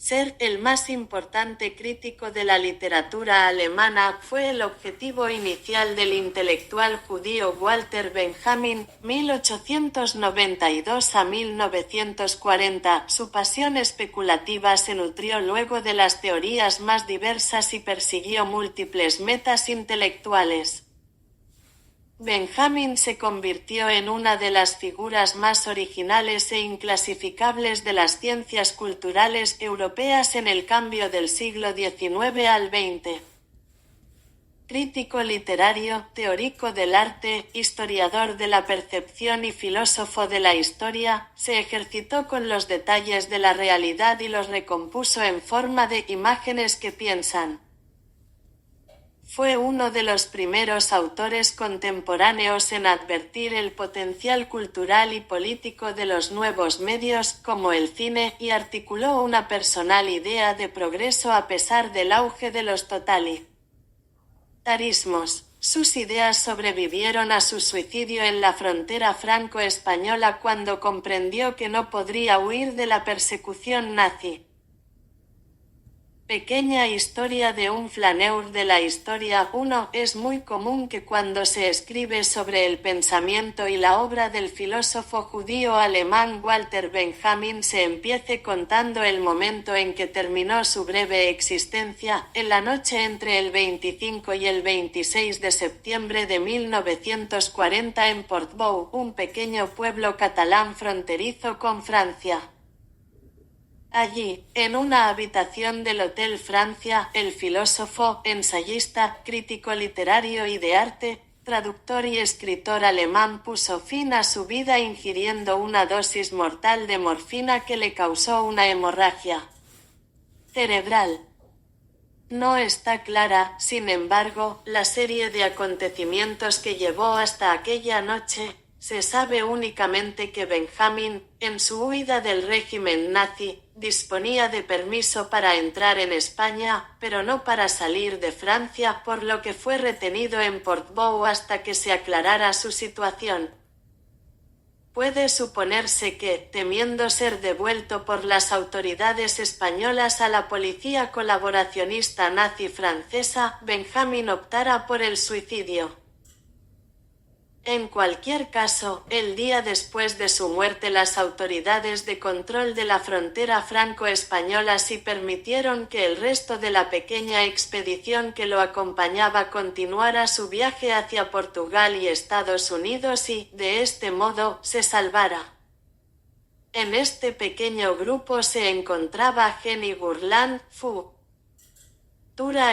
Ser el más importante crítico de la literatura alemana fue el objetivo inicial del intelectual judío Walter Benjamin, 1892 a 1940. Su pasión especulativa se nutrió luego de las teorías más diversas y persiguió múltiples metas intelectuales. Benjamin se convirtió en una de las figuras más originales e inclasificables de las ciencias culturales europeas en el cambio del siglo XIX al XX. Crítico literario, teórico del arte, historiador de la percepción y filósofo de la historia, se ejercitó con los detalles de la realidad y los recompuso en forma de imágenes que piensan. Fue uno de los primeros autores contemporáneos en advertir el potencial cultural y político de los nuevos medios, como el cine, y articuló una personal idea de progreso a pesar del auge de los totalitarismos. Sus ideas sobrevivieron a su suicidio en la frontera franco-española cuando comprendió que no podría huir de la persecución nazi. Pequeña historia de un flaneur de la historia. 1. Es muy común que cuando se escribe sobre el pensamiento y la obra del filósofo judío alemán Walter Benjamin se empiece contando el momento en que terminó su breve existencia, en la noche entre el 25 y el 26 de septiembre de 1940 en Portbou, un pequeño pueblo catalán fronterizo con Francia. Allí, en una habitación del Hotel Francia, el filósofo, ensayista, crítico literario y de arte, traductor y escritor alemán puso fin a su vida ingiriendo una dosis mortal de morfina que le causó una hemorragia cerebral. No está clara, sin embargo, la serie de acontecimientos que llevó hasta aquella noche. Se sabe únicamente que Benjamin, en su huida del régimen nazi, disponía de permiso para entrar en España, pero no para salir de Francia, por lo que fue retenido en Portbou hasta que se aclarara su situación. Puede suponerse que, temiendo ser devuelto por las autoridades españolas a la policía colaboracionista nazi francesa, Benjamin optara por el suicidio. En cualquier caso, el día después de su muerte las autoridades de control de la frontera franco-española sí permitieron que el resto de la pequeña expedición que lo acompañaba continuara su viaje hacia Portugal y Estados Unidos y, de este modo, se salvara. En este pequeño grupo se encontraba Jenny Burland, futura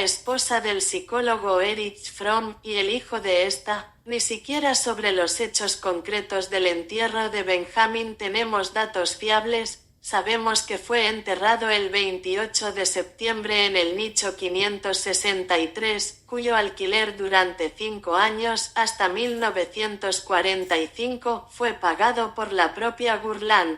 esposa del psicólogo Erich Fromm, y el hijo de esta. Ni siquiera sobre los hechos concretos del entierro de Benjamin tenemos datos fiables. Sabemos que fue enterrado el 28 de septiembre en el nicho 563, cuyo alquiler durante 5 años, hasta 1945, fue pagado por la propia Burland.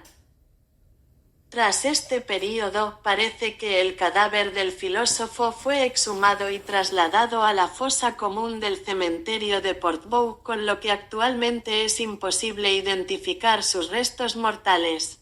Tras este período, parece que el cadáver del filósofo fue exhumado y trasladado a la fosa común del cementerio de Portbou, con lo que actualmente es imposible identificar sus restos mortales.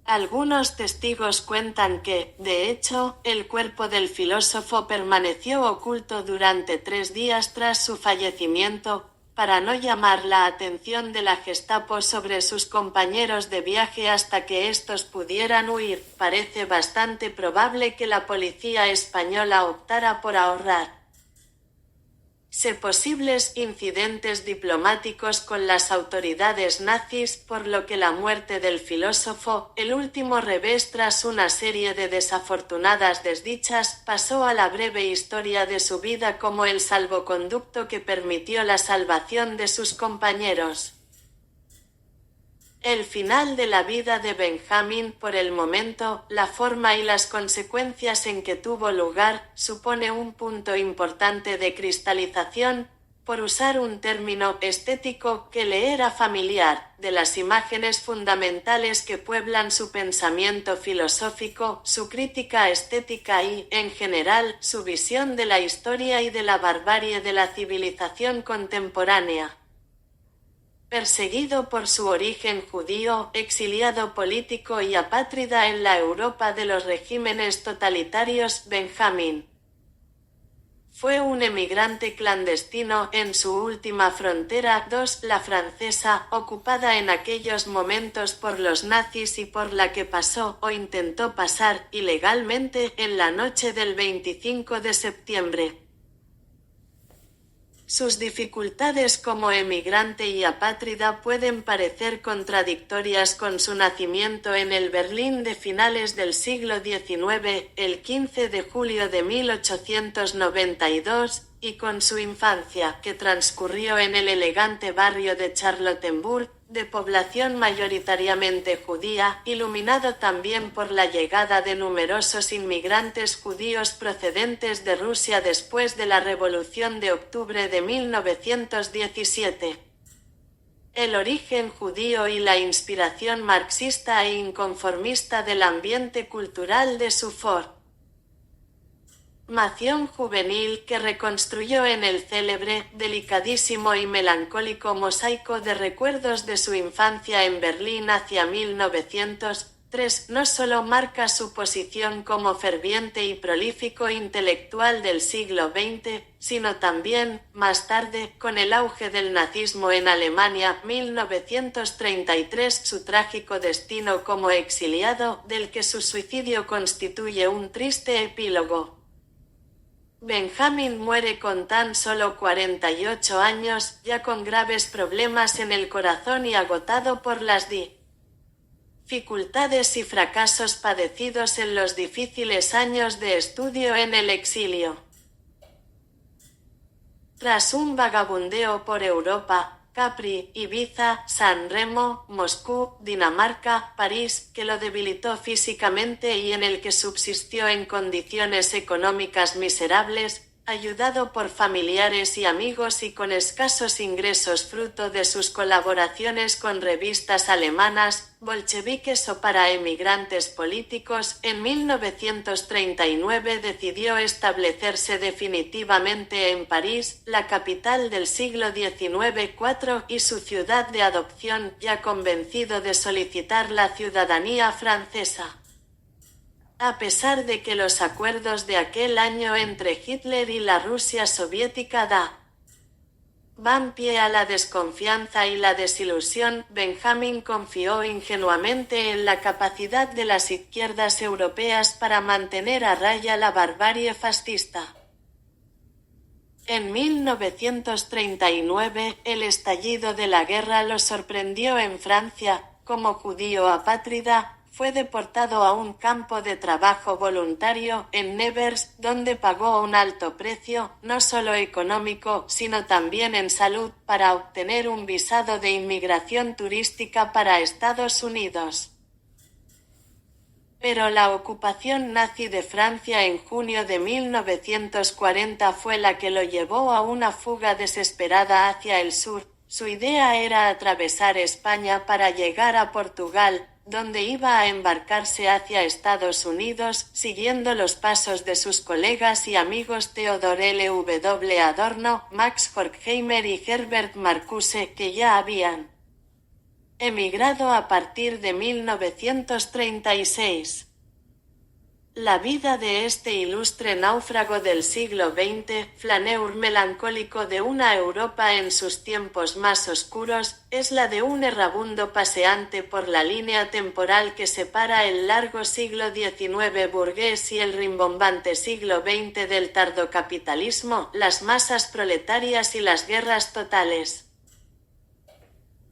Algunos testigos cuentan que, de hecho, el cuerpo del filósofo permaneció oculto durante 3 días tras su fallecimiento, para no llamar la atención de la Gestapo sobre sus compañeros de viaje hasta que estos pudieran huir. Parece bastante probable que la policía española optara por ahorrar posibles incidentes diplomáticos con las autoridades nazis, por lo que la muerte del filósofo, el último revés tras una serie de desafortunadas desdichas, pasó a la breve historia de su vida como el salvoconducto que permitió la salvación de sus compañeros. El final de la vida de Benjamin, por el momento, la forma y las consecuencias en que tuvo lugar, supone un punto importante de cristalización, por usar un término estético que le era familiar, de las imágenes fundamentales que pueblan su pensamiento filosófico, su crítica estética y, en general, su visión de la historia y de la barbarie de la civilización contemporánea. Perseguido por su origen judío, exiliado político y apátrida en la Europa de los regímenes totalitarios, Benjamin fue un emigrante clandestino en su última frontera, la francesa, ocupada en aquellos momentos por los nazis y por la que pasó, o intentó pasar, ilegalmente, en la noche del 25 de septiembre. Sus dificultades como emigrante y apátrida pueden parecer contradictorias con su nacimiento en el Berlín de finales del siglo XIX, el 15 de julio de 1892, y con su infancia, que transcurrió en el elegante barrio de Charlottenburg, de población mayoritariamente judía, iluminado también por la llegada de numerosos inmigrantes judíos procedentes de Rusia después de la Revolución de Octubre de 1917. El origen judío y la inspiración marxista e inconformista del ambiente cultural de su formación juvenil que reconstruyó en el célebre, delicadísimo y melancólico mosaico de recuerdos de su infancia en Berlín hacia 1903, no solo marca su posición como ferviente y prolífico intelectual del siglo XX, sino también, más tarde, con el auge del nazismo en Alemania, 1933, su trágico destino como exiliado, del que su suicidio constituye un triste epílogo. Benjamin muere con tan solo 48 años, ya con graves problemas en el corazón y agotado por las dificultades y fracasos padecidos en los difíciles años de estudio en el exilio. Tras un vagabundeo por Europa, Capri, Ibiza, San Remo, Moscú, Dinamarca, París, que lo debilitó físicamente y en el que subsistió en condiciones económicas miserables, ayudado por familiares y amigos y con escasos ingresos fruto de sus colaboraciones con revistas alemanas, bolcheviques o para emigrantes políticos, en 1939 decidió establecerse definitivamente en París, la capital del siglo XIX y su ciudad de adopción, ya convencido de solicitar la ciudadanía francesa. A pesar de que los acuerdos de aquel año entre Hitler y la Rusia soviética daban pie a la desconfianza y la desilusión, Benjamin confió ingenuamente en la capacidad de las izquierdas europeas para mantener a raya la barbarie fascista. En 1939, el estallido de la guerra lo sorprendió en Francia. Como judío apátrida, fue deportado a un campo de trabajo voluntario en Nevers, donde pagó un alto precio, no solo económico, sino también en salud, para obtener un visado de inmigración turística para Estados Unidos. Pero la ocupación nazi de Francia en junio de 1940 fue la que lo llevó a una fuga desesperada hacia el sur. Su idea era atravesar España para llegar a Portugal, donde iba a embarcarse hacia Estados Unidos, siguiendo los pasos de sus colegas y amigos Theodor L.W. Adorno, Max Horkheimer y Herbert Marcuse, que ya habían emigrado a partir de 1936. La vida de este ilustre náufrago del siglo XX, flaneur melancólico de una Europa en sus tiempos más oscuros, es la de un errabundo paseante por la línea temporal que separa el largo siglo XIX burgués y el rimbombante siglo XX del tardocapitalismo, las masas proletarias y las guerras totales.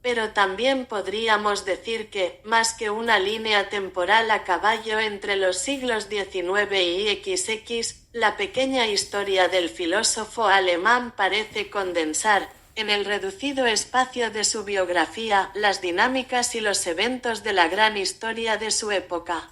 Pero también podríamos decir que, más que una línea temporal a caballo entre los siglos XIX y XX, la pequeña historia del filósofo alemán parece condensar, en el reducido espacio de su biografía, las dinámicas y los eventos de la gran historia de su época.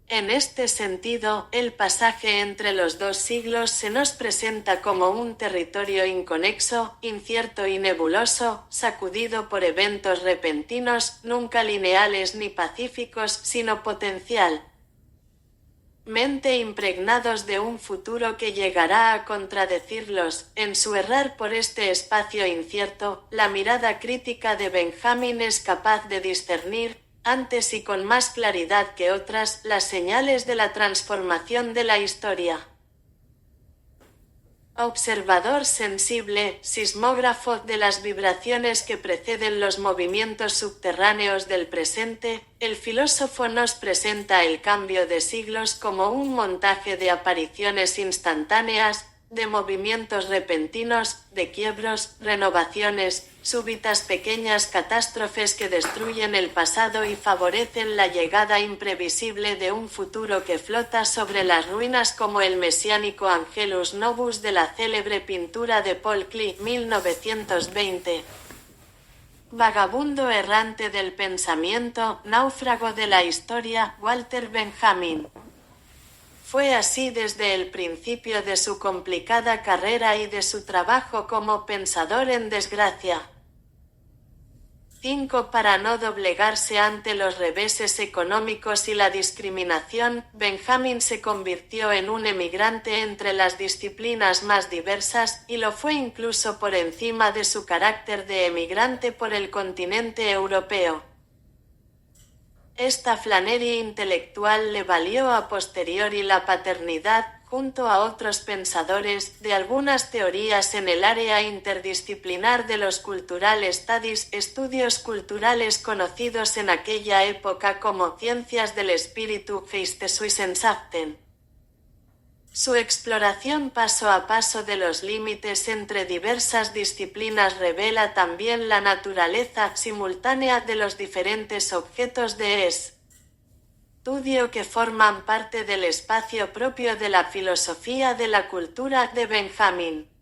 En este sentido, el pasaje entre los dos siglos se nos presenta como un territorio inconexo, incierto y nebuloso, sacudido por eventos repentinos, nunca lineales ni pacíficos, sino potencialmente mente impregnados de un futuro que llegará a contradecirlos, en su errar por este espacio incierto, la mirada crítica de Benjamin es capaz de discernir, antes y con más claridad que otras, las señales de la transformación de la historia. Observador sensible, sismógrafo de las vibraciones que preceden los movimientos subterráneos del presente, el filósofo nos presenta el cambio de siglos como un montaje de apariciones instantáneas, de movimientos repentinos, de quiebros, renovaciones, súbitas pequeñas catástrofes que destruyen el pasado y favorecen la llegada imprevisible de un futuro que flota sobre las ruinas como el mesiánico Angelus Novus de la célebre pintura de Paul Klee, 1920. Vagabundo errante del pensamiento, náufrago de la historia, Walter Benjamin. Fue así desde el principio de su complicada carrera y de su trabajo como pensador en desgracia. 5. Para no doblegarse ante los reveses económicos y la discriminación, Benjamin se convirtió en un emigrante entre las disciplinas más diversas, y lo fue incluso por encima de su carácter de emigrante por el continente europeo. Esta flanería intelectual le valió a posteriori la paternidad, junto a otros pensadores, de algunas teorías en el área interdisciplinar de los cultural studies, estudios culturales conocidos en aquella época como ciencias del espíritu, Geisteswissenschaften. Su exploración paso a paso de los límites entre diversas disciplinas revela también la naturaleza simultánea de los diferentes objetos de estudio que forman parte del espacio propio de la filosofía de la cultura de Benjamin.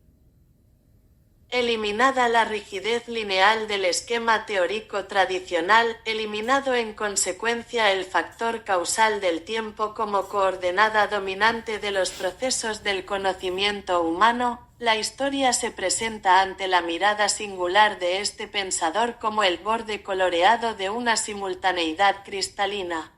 Eliminada la rigidez lineal del esquema teórico tradicional, eliminado en consecuencia el factor causal del tiempo como coordenada dominante de los procesos del conocimiento humano, la historia se presenta ante la mirada singular de este pensador como el borde coloreado de una simultaneidad cristalina.